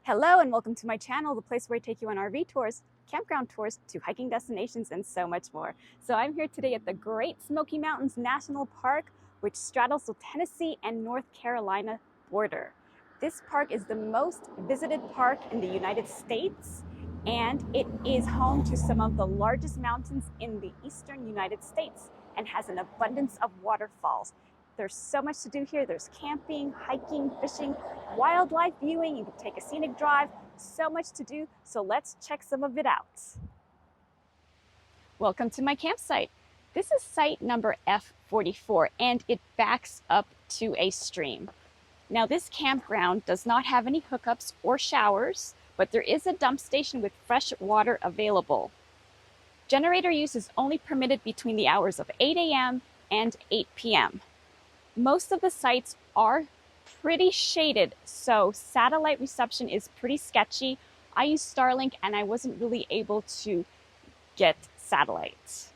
Hello and welcome to my channel, the place where I take you on RV tours, campground tours, to hiking destinations, and so much more. So I'm here today at the Great Smoky Mountains National Park, which straddles the Tennessee and North Carolina border. This park is the most visited park in the United States, and it is home to some of the largest mountains in the eastern United States and has an abundance of waterfalls. There's so much to do here. There's camping, hiking, fishing, wildlife viewing. You can take a scenic drive. So much to do. So let's check some of it out. Welcome to my campsite. This is site number F44 and it backs up to a stream. Now this campground does not have any hookups or showers, but there is a dump station with fresh water available. Generator use is only permitted between the hours of 8 a.m. and 8 p.m. Most of the sites are pretty shaded, so satellite reception is pretty sketchy. I use Starlink and I wasn't really able to get satellite.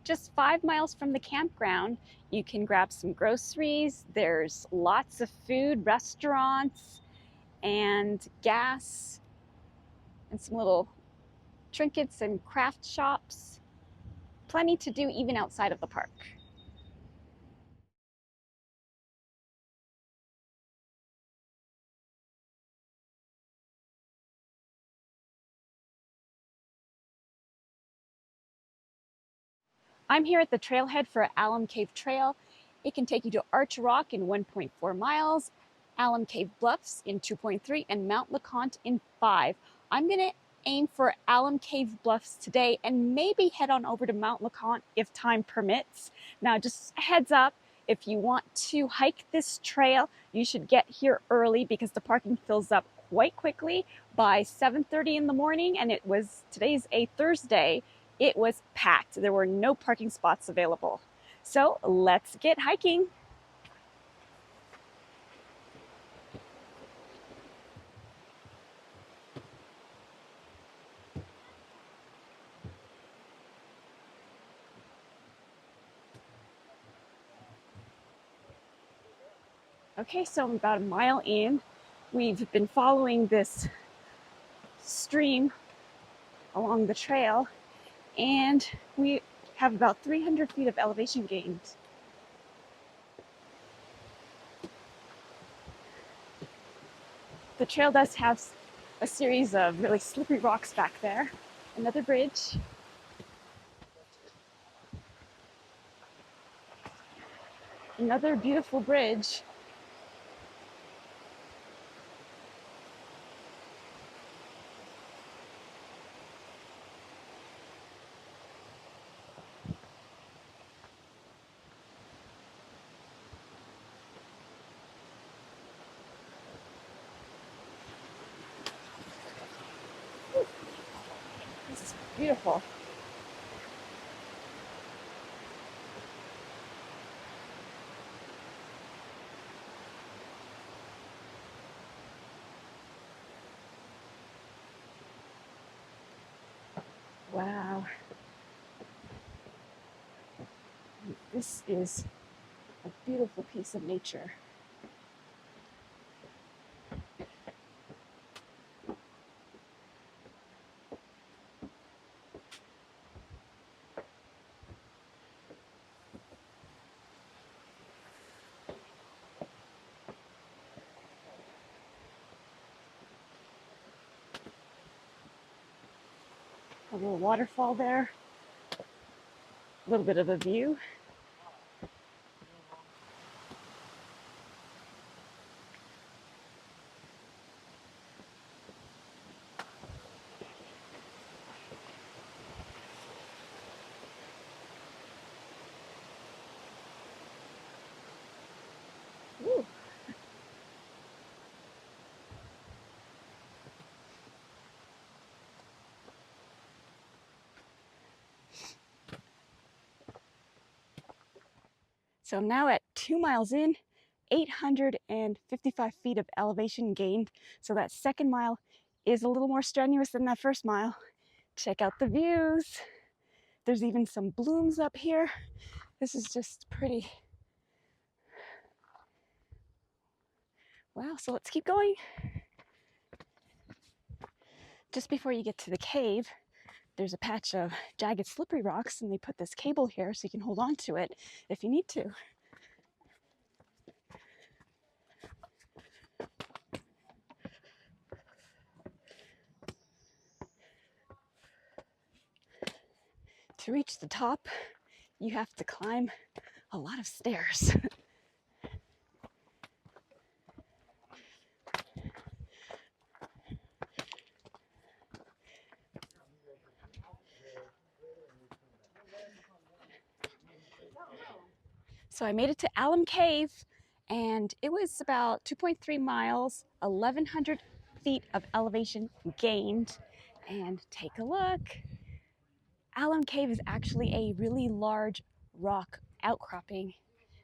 Just 5 miles from the campground, you can grab some groceries. There's lots of food, restaurants, and gas, and some little trinkets and craft shops. Plenty to do even outside of the park. I'm here at the trailhead for Alum Cave Trail. It can take you to Arch Rock in 1.4 miles, Alum Cave Bluffs in 2.3, and Mount LeConte in 5. I'm gonna aim for Alum Cave Bluffs today and maybe head on over to Mount LeConte if time permits. Now, just a heads up, if you want to hike this trail, you should get here early because the parking fills up quite quickly by 7:30 in the morning, and today's a Thursday. It was packed. There were no parking spots available. So let's get hiking. Okay, so I'm about a mile in. We've been following this stream along the trail, and we have about 300 feet of elevation gains. The trail does have a series of really slippery rocks back there. Another bridge. Another beautiful bridge. This is beautiful. Wow. This is a beautiful piece of nature. A little waterfall there. A little bit of a view. Ooh. So I'm now at 2 miles in, 855 feet of elevation gained. So that second mile is a little more strenuous than that first mile. Check out the views. There's even some blooms up here. This is just pretty. Wow, so let's keep going. Just before you get to the cave, there's a patch of jagged slippery rocks, and they put this cable here so you can hold on to it if you need to. To reach the top, you have to climb a lot of stairs. So I made it to Alum Cave, and it was about 2.3 miles, 1,100 feet of elevation gained. And take a look. Alum Cave is actually a really large rock outcropping,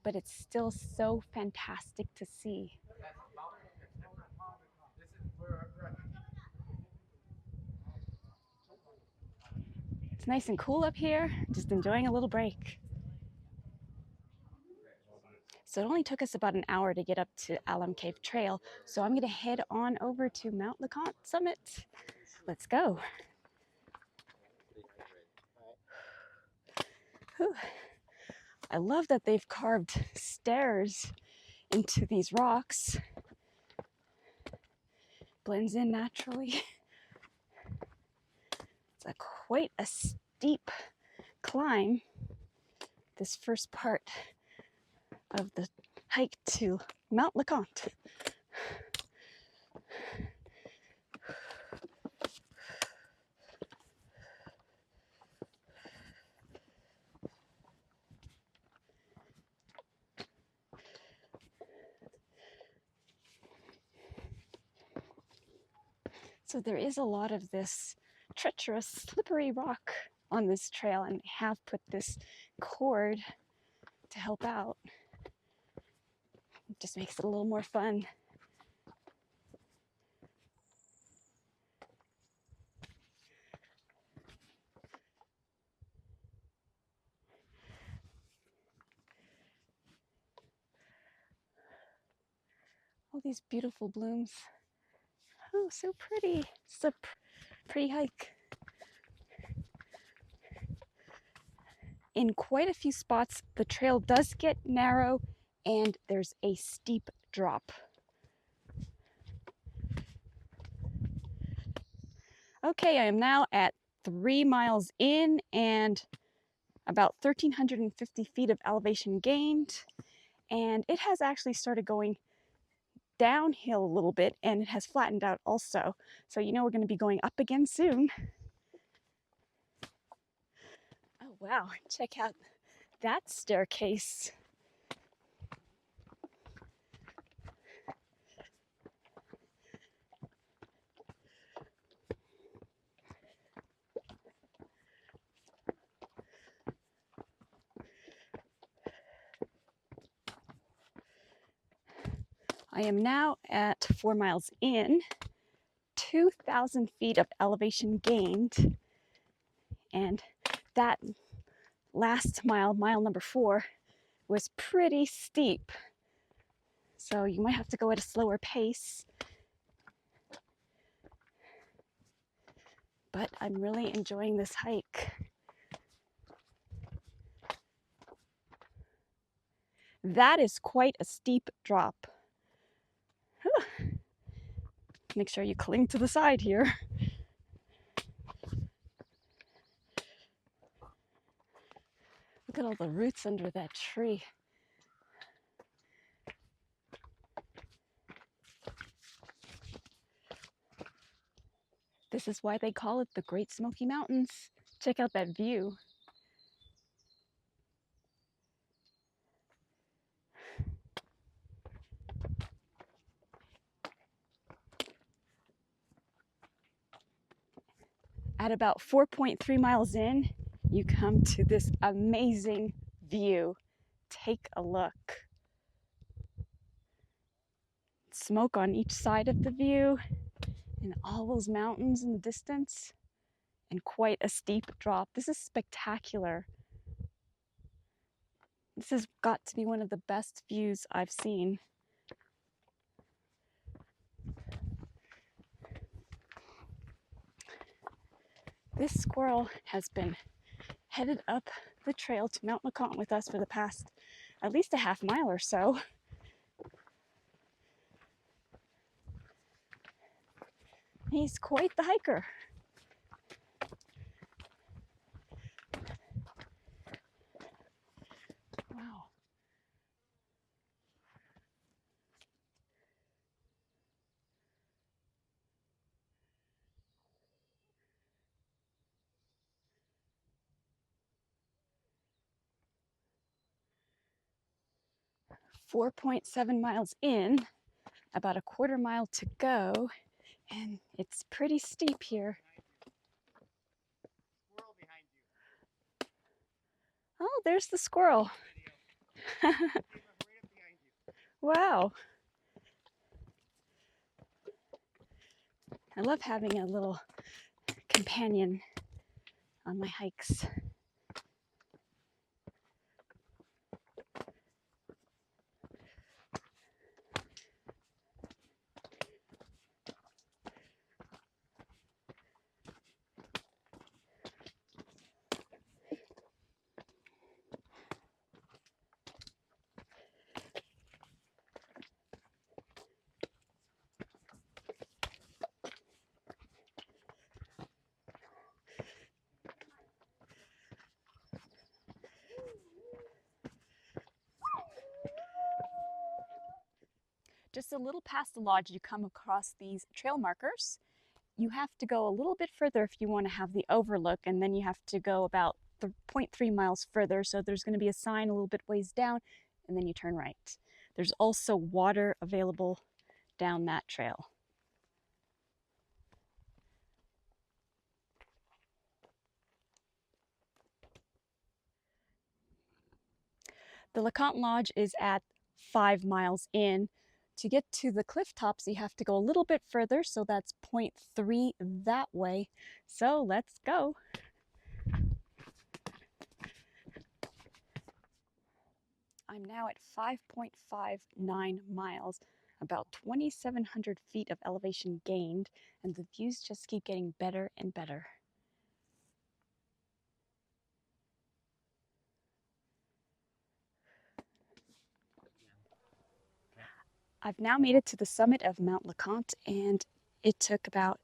but it's still so fantastic to see. It's nice and cool up here, just enjoying a little break. So it only took us about an hour to get up to Alum Cave Trail, so I'm gonna head on over to Mount LeConte Summit. Let's go. Whew. I love that they've carved stairs into these rocks. Blends in naturally. It's quite a steep climb, this first part of the hike to Mount LeConte. So there is a lot of this treacherous, slippery rock on this trail, and they have put this cord to help out. It just makes it a little more fun. All these beautiful blooms. Oh, so pretty. It's a pretty hike. In quite a few spots, the trail does get narrow and there's a steep drop. Okay, I am now at 3 miles in and about 1,350 feet of elevation gained. And it has actually started going downhill a little bit, and it has flattened out also. So you know we're going to be going up again soon. Oh wow, check out that staircase. I am now at 4 miles in, 2,000 feet of elevation gained, and that last mile, mile number 4, was pretty steep. So you might have to go at a slower pace. But I'm really enjoying this hike. That is quite a steep drop. Make sure you cling to the side here. Look at all the roots under that tree. This is why they call it the Great Smoky Mountains. Check out that view. At about 4.3 miles in, you come to this amazing view. take a look. Smoke on each side of the view and all those mountains in the distance and quite a steep drop. This is spectacular. This has got to be one of the best views I've seen. This squirrel has been headed up the trail to Mount LeConte with us for the past at least a half mile or so. He's quite the hiker. Wow. 4.7 miles in, about a quarter mile to go, and it's pretty steep here. Oh, there's the squirrel. Wow. I love having a little companion on my hikes. Just a little past the lodge, you come across these trail markers. You have to go a little bit further if you want to have the overlook, and then you have to go about 0.3 miles further. So there's going to be a sign a little bit ways down, and then you turn right. There's also water available down that trail. The LeConte Lodge is at 5 miles in. To get to the cliff tops, you have to go a little bit further, so that's 0.3 that way. So let's go. I'm now at 5.59 miles, about 2,700 feet of elevation gained, and the views just keep getting better and better. I've now made it to the summit of Mount LeConte, and it took about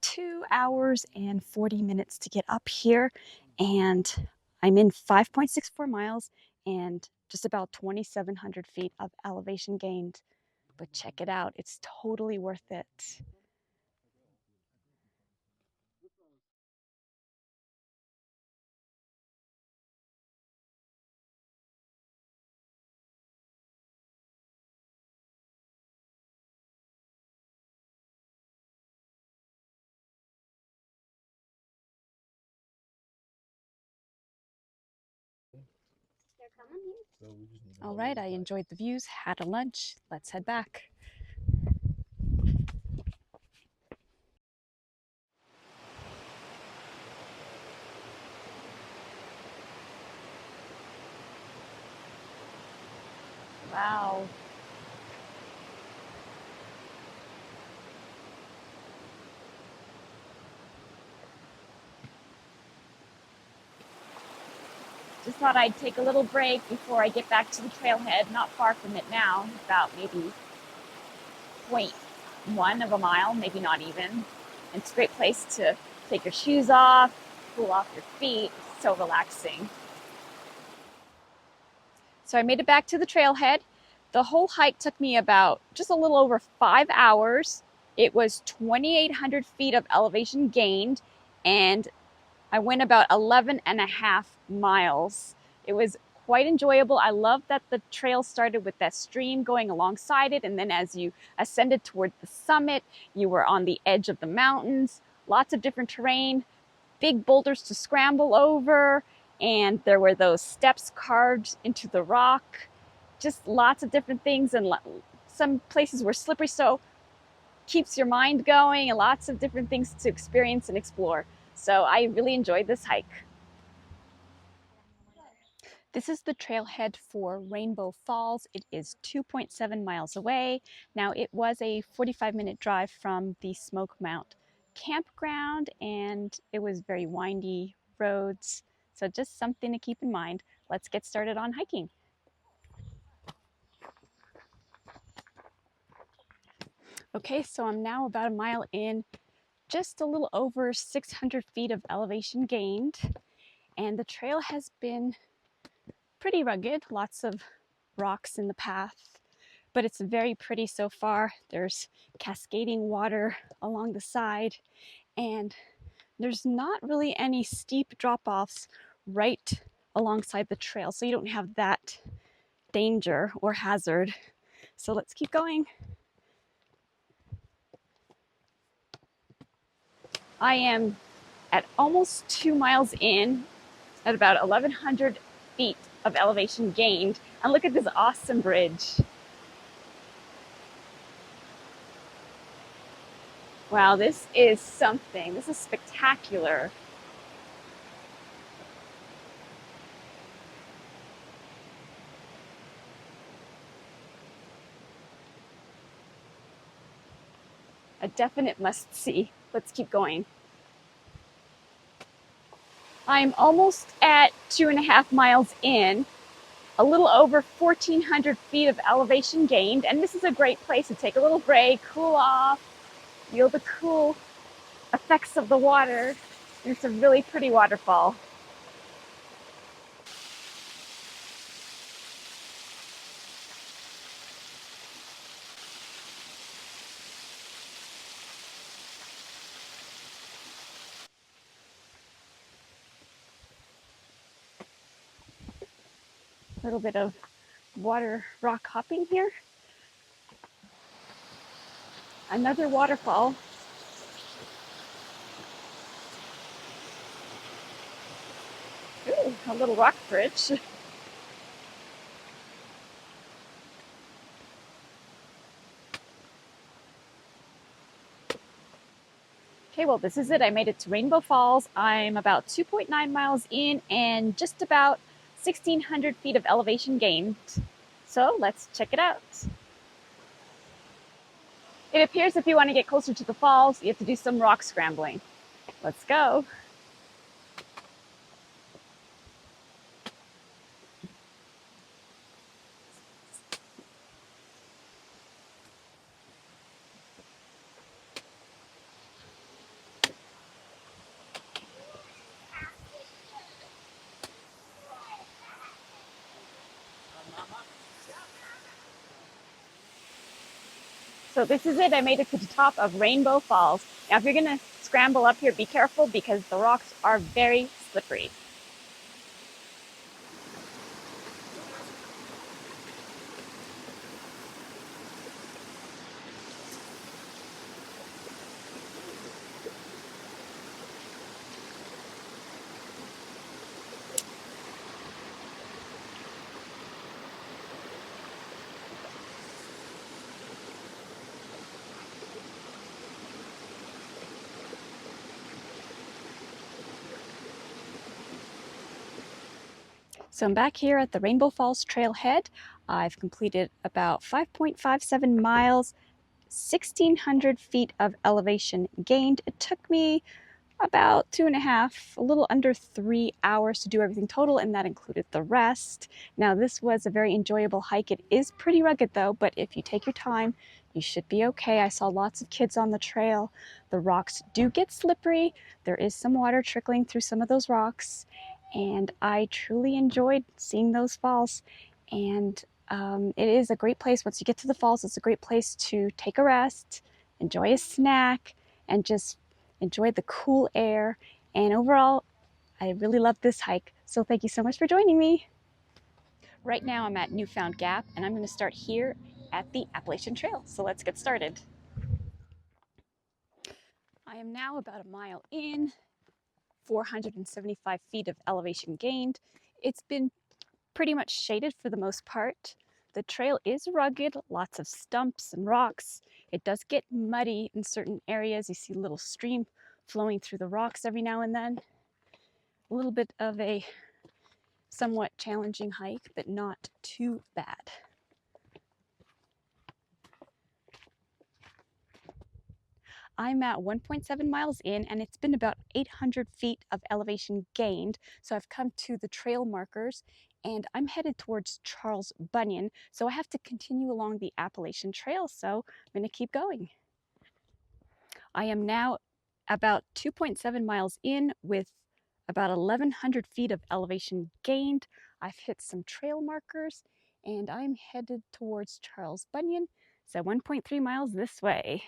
2 hours and 40 minutes to get up here, and I'm in 5.64 miles and just about 2,700 feet of elevation gained. But check it out, it's totally worth it. All right, I enjoyed the views, had a lunch. Let's head back. Wow. Just thought I'd take a little break before I get back to the trailhead. Not far from it now, about maybe 0.1 of a mile, maybe not even. And it's a great place to take your shoes off, cool off your feet. It's so relaxing. So I made it back to the trailhead. The whole hike took me about just a little over 5 hours. It was 2,800 feet of elevation gained, and I went about 11.5 miles. It was quite enjoyable. I love that the trail started with that stream going alongside it, and then as you ascended toward the summit, you were on the edge of the mountains, lots of different terrain, big boulders to scramble over, and there were those steps carved into the rock, just lots of different things, and some places were slippery, so keeps your mind going, and lots of different things to experience and explore. So I really enjoyed this hike. This is the trailhead for Rainbow Falls. It is 2.7 miles away. Now, it was a 45-minute drive from the Smoke Mount campground, and it was very windy roads. So just something to keep in mind. Let's get started on hiking. Okay, so I'm now about a mile in, just a little over 600 feet of elevation gained, and the trail has been pretty rugged, lots of rocks in the path, but it's very pretty so far. There's cascading water along the side, and there's not really any steep drop-offs right alongside the trail, so you don't have that danger or hazard. So let's keep going. I am at almost 2 miles in, at about 1,100 feet of elevation gained, and look at this awesome bridge. Wow, this is something. This is spectacular. A definite must-see. Let's keep going. I'm almost at 2.5 miles in, a little over 1,400 feet of elevation gained, and this is a great place to take a little break, cool off, feel the cool effects of the water. It's a really pretty waterfall. A little bit of water rock hopping here. Another waterfall. Ooh, a little rock bridge. Okay, well, this is it. I made it to Rainbow Falls. I'm about 2.9 miles in and just about 1,600 feet of elevation gained. So let's check it out. It appears if you want to get closer to the falls, you have to do some rock scrambling. Let's go. So this is it. I made it to the top of Rainbow Falls. Now, if you're going to scramble up here, be careful because the rocks are very slippery. So I'm back here at the Rainbow Falls trailhead. I've completed about 5.57 miles, 1,600 feet of elevation gained. It took me about 2.5, a little under 3 hours to do everything total, and that included the rest. Now, this was a very enjoyable hike. It is pretty rugged though, but if you take your time, you should be okay. I saw lots of kids on the trail. The rocks do get slippery. There is some water trickling through some of those rocks, and I truly enjoyed seeing those falls. And it is a great place. Once you get to the falls, it's a great place to take a rest, enjoy a snack, and just enjoy the cool air. And overall, I really loved this hike. So thank you so much for joining me. Right now I'm at Newfound Gap, and I'm going to start here at the Appalachian Trail. So let's get started. I am now about a mile in, 475 feet of elevation gained. It's been pretty much shaded for the most part. The trail is rugged, lots of stumps and rocks. It does get muddy in certain areas. You see a little stream flowing through the rocks every now and then. A little bit of a somewhat challenging hike, but not too bad. I'm at 1.7 miles in, and it's been about 800 feet of elevation gained. So I've come to the trail markers, and I'm headed towards Charles Bunion. So I have to continue along the Appalachian Trail, so I'm gonna keep going. I am now about 2.7 miles in with about 1,100 feet of elevation gained. I've hit some trail markers, and I'm headed towards Charles Bunion. So 1.3 miles this way.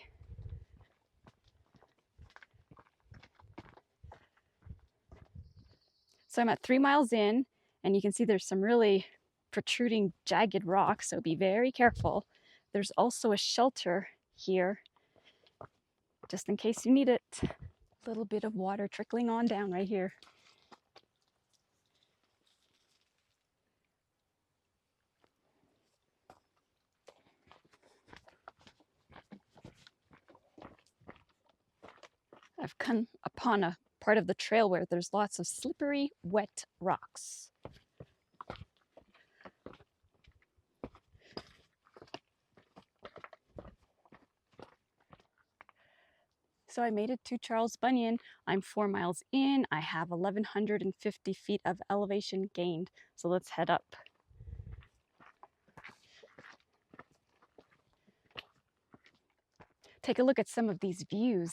So I'm at 3 miles in, and you can see there's some really protruding, jagged rocks, so be very careful. There's also a shelter here, just in case you need it. A little bit of water trickling on down right here. I've come upon a part of the trail where there's lots of slippery, wet rocks. So I made it to Charles Bunion. I'm 4 miles in. I have 1,150 feet of elevation gained. So let's head up. Take a look at some of these views.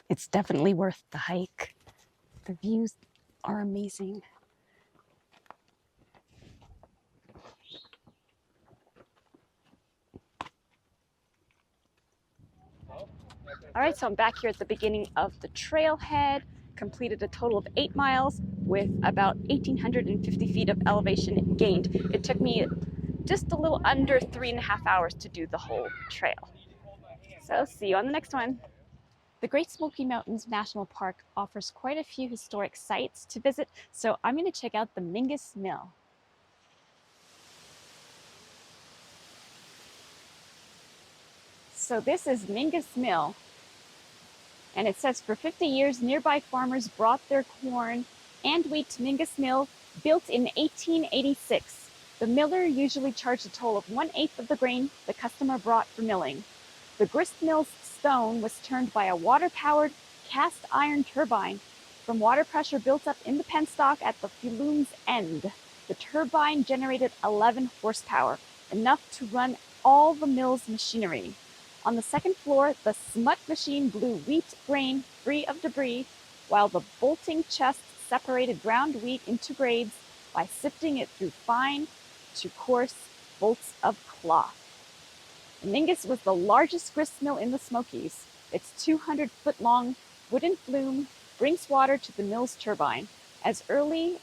It's definitely worth the hike. The views are amazing. All right, so I'm back here at the beginning of the trailhead, completed a total of 8 miles with about 1,850 feet of elevation gained. It took me just a little under 3.5 hours to do the whole trail. So see you on the next one. The Great Smoky Mountains National Park offers quite a few historic sites to visit, so I'm going to check out the Mingus Mill. So this is Mingus Mill, and it says for 50 years nearby farmers brought their corn and wheat to Mingus Mill, built in 1886. The miller usually charged a toll of 1/8 of the grain the customer brought for milling. The grist mill's stone was turned by a water-powered cast iron turbine from water pressure built up in the penstock at the flume's end. The turbine generated 11 horsepower, enough to run all the mill's machinery. On the second floor, the smut machine blew wheat grain free of debris, while the bolting chest separated ground wheat into grades by sifting it through fine to coarse bolts of cloth. Mingus was the largest grist mill in the Smokies. Its 200-foot-long wooden flume brings water to the mill's turbine. As early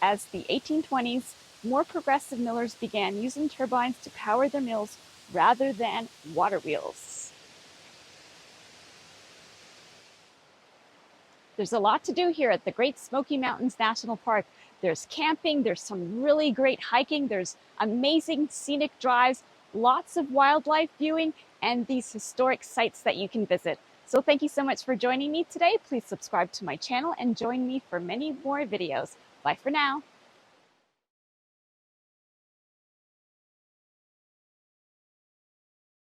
as the 1820s, more progressive millers began using turbines to power their mills rather than water wheels. There's a lot to do here at the Great Smoky Mountains National Park. There's camping, there's some really great hiking, there's amazing scenic drives, lots of wildlife viewing, and these historic sites that you can visit. So thank you so much for joining me today. Please subscribe to my channel and join me for many more videos. Bye for now.